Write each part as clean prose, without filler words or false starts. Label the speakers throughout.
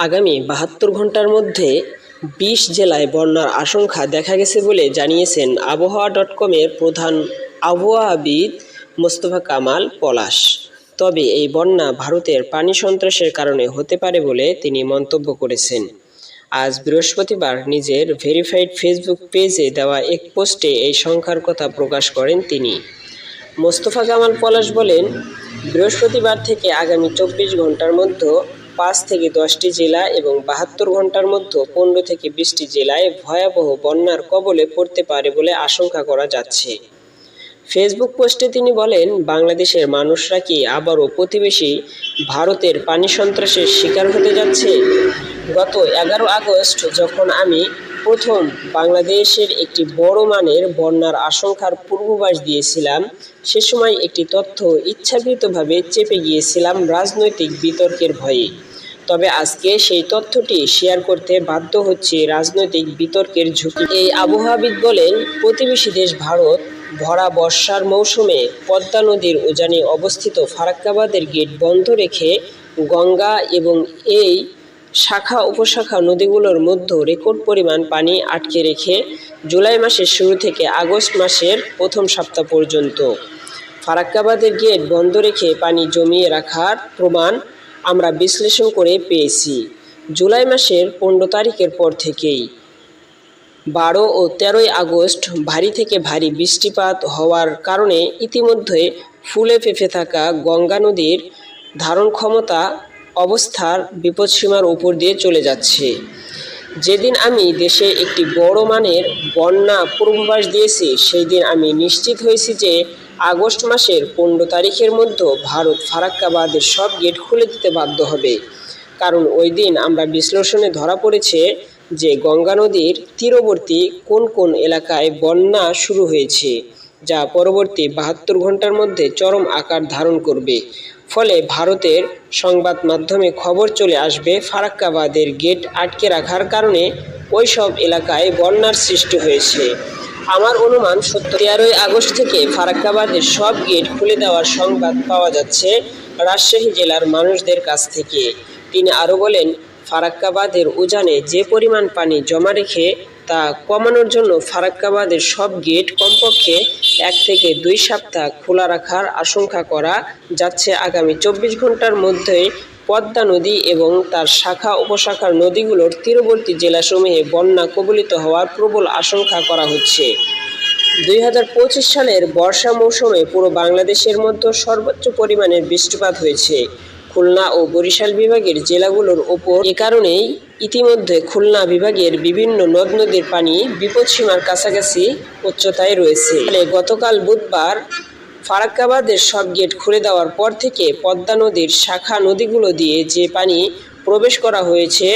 Speaker 1: আগামী ৭২ ঘন্টার মধ্যে ২০ জেলায় বন্যার আশঙ্কা দেখা গেছে বলে জানিয়েছেন আবহাওয়া.কমের প্রধান আবহাওয়াবিদ মোস্তফা কামাল পলাশ। তবে এই বন্যা ভারতের পানি সন্ত্রাসের কারণে হতে পারে বলে তিনি মন্তব্য করেছেন। আজ বৃহস্পতিবার নিজের ভেরিফাইড ফেসবুক পেজে দেওয়া এক পোস্টে এই সংখ্যার কথা প্রকাশ করেন তিনি। মোস্তফা কামাল পলাশ বলেন, বৃহস্পতিবার থেকে আগামী ২৪ ঘন্টার মধ্যে ৫ থেকে ১০টি জেলা এবং ৭২ ঘন্টার মধ্যে ১৫ থেকে ২০টি জেলায় ভয়াবহ বন্যার কবলে পড়তে পারে বলে আশঙ্কা করা যাচ্ছে। ফেসবুক পোস্টে তিনি বলেন, বাংলাদেশের মানুষরা কি আবারও প্রতিবেশী ভারতের পানি সন্ত্রাসের শিকার হতে যাচ্ছে? গত ১১ আগস্ট যখন আমি প্রথম বাংলাদেশের একটি বড় মানের বন্যার আশঙ্কার পূর্বাভাস দিয়েছিলাম, সে সময় একটি তথ্য ইচ্ছাকৃতভাবে চেপে গিয়েছিলাম রাজনৈতিক বিতর্কের ভয়ে। তবে আজকে সেই তথ্যটি শেয়ার করতে বাধ্য হচ্ছে রাজনৈতিক বিতর্কের ঝুঁকি। এই আবহাওয়াবিদ বলেন, প্রতিবেশী দেশ ভারত ভরা বর্ষার মৌসুমে পদ্মা নদীর উজানে অবস্থিত ফারাক্কাবাদের গেট বন্ধ রেখে গঙ্গা এবং এই শাখা উপশাখা নদীগুলোর মধ্যে রেকর্ড পরিমাণ পানি আটকে রেখে জুলাই মাসের শুরু থেকে আগস্ট মাসের প্রথম সপ্তাহ পর্যন্ত ফারাক্কাবাদের গেট বন্ধ রেখে পানি জমিয়ে রাখার প্রমাণ আমরা বিশ্লেষণ করে পেয়েছি। জুলাই মাসের ১৫ তারিখের পর থেকেই ১২ ও ১৩ই আগস্ট ভারী থেকে ভারী বৃষ্টিপাত হওয়ার কারণে ইতিমধ্যে ফুলে ফেঁপে থাকা গঙ্গা নদীর ধারণ ক্ষমতা অবস্থার বিপদসীমার উপর দিয়ে চলে যাচ্ছে। যেদিন আমি দেশে একটি বড় মানের বন্যা পূর্বাভাস দিয়েছি, সেই দিন আমি নিশ্চিত হয়েছি যে আগস্ট মাসের ১৫ তারিখের মধ্যে ভারত ফারাক্কাবাদের সব গেট খুলে দিতে বাধ্য হবে। কারণ ওই দিন আমরা বিশ্লেষণে ধরা পড়েছে যে গঙ্গা নদীর তীরবর্তী কোন কোন এলাকায় বন্যা শুরু হয়েছে, যা পরবর্তী ৭২ ঘন্টার মধ্যে চরম আকার ধারণ করবে। ফলে ভারতের সংবাদ মাধ্যমে খবর চলে আসবে ফারাক্কাবাদের গেট আটকে রাখার কারণে ওই সব এলাকায় বন্যার সৃষ্টি হয়েছে। আমার অনুমান ১৩ই আগস্ট থেকে ফারাক্কাবাদের সব গেট খুলে দেওয়ার সংবাদ পাওয়া যাচ্ছে রাজশাহী জেলার মানুষদের কাছ থেকে। তিনি আরও বলেন, ফারাক্কাবাদের উজানে যে পরিমাণ পানি জমা রেখে তা কমানোর জন্য ফারাক্কাবাদের সব গেট কমপক্ষে ১ থেকে ২ সপ্তাহ খোলা রাখার আশঙ্কা করা যাচ্ছে। আগামী ২৪ ঘন্টার মধ্যেই পদ্মা নদী এবং তার শাখা উপশাখার নদীগুলোর তীরবর্তী জেলাসমূহে বন্যা কবলিত হওয়ার প্রবল আশঙ্কা করা হচ্ছে। ২০২৫ সালের বর্ষা মৌসুমে পুরো বাংলাদেশের মধ্যে সর্বোচ্চ পরিমাণের বৃষ্টিপাত হয়েছে খুলনা ও বরিশাল বিভাগের জেলাগুলোর ওপর। এ কারণেই ইতিমধ্যে খুলনা বিভাগের বিভিন্ন নদ নদীর পানি বিপদসীমার কাছাকাছি উচ্চতায় রয়েছে। গতকাল বুধবার ফারাক্কাবাদের সব গেট খুলে দেওয়ার পর থেকে পদ্মা নদীর শাখা নদীগুলো দিয়ে যে পানি প্রবেশ করা হয়েছে,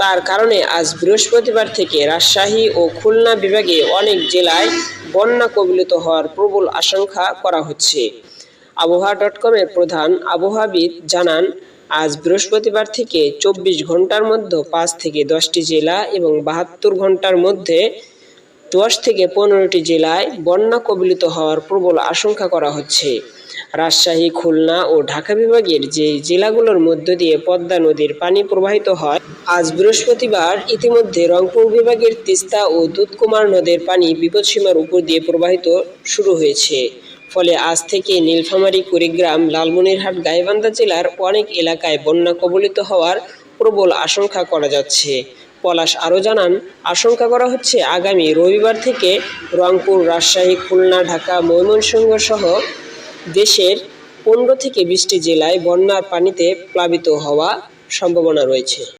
Speaker 1: তার কারণে আজ বৃহস্পতিবার থেকে রাজশাহী ও খুলনা বিভাগে অনেক জেলায় বন্যা কবলিত হওয়ার প্রবল আশঙ্কা করা হচ্ছে। আবহাওয়া.কমের প্রধান আবহাওয়াবিদ জানান, আজ বৃহস্পতিবার থেকে ২৪ ঘন্টার মধ্যে ৫ থেকে ১০টি জেলা এবং ৭২ ঘন্টার মধ্যে ১০ থেকে ১৫টি জেলায় বন্যা কবলিত হওয়ার প্রবল আশঙ্কা করা হচ্ছে। রাজশাহী, খুলনা ও ঢাকা বিভাগের যে জেলাগুলোর মধ্য দিয়ে পদ্মা নদীর পানি প্রবাহিত হয়, আজ বৃহস্পতিবার ইতিমধ্যে রংপুর বিভাগের তিস্তা ও দুধকুমার নদের পানি বিপদসীমার উপর দিয়ে প্রবাহিত শুরু হয়েছে। ফলে আজ থেকে নীলফামারী, কুড়িগ্রাম, লালমনিরহাট, গাইবান্ধা জেলার অনেক এলাকায় বন্যা কবলিত হওয়ার প্রবল আশঙ্কা করা যাচ্ছে। পলাশ আরও জানান, আশঙ্কা করা হচ্ছে আগামী রবিবার থেকে রংপুর, রাজশাহী, খুলনা, ঢাকা, ময়মনসিংহ সহ দেশের ১৫ থেকে ২০টি জেলায় বন্যার পানিতে প্লাবিত হওয়ার সম্ভাবনা রয়েছে।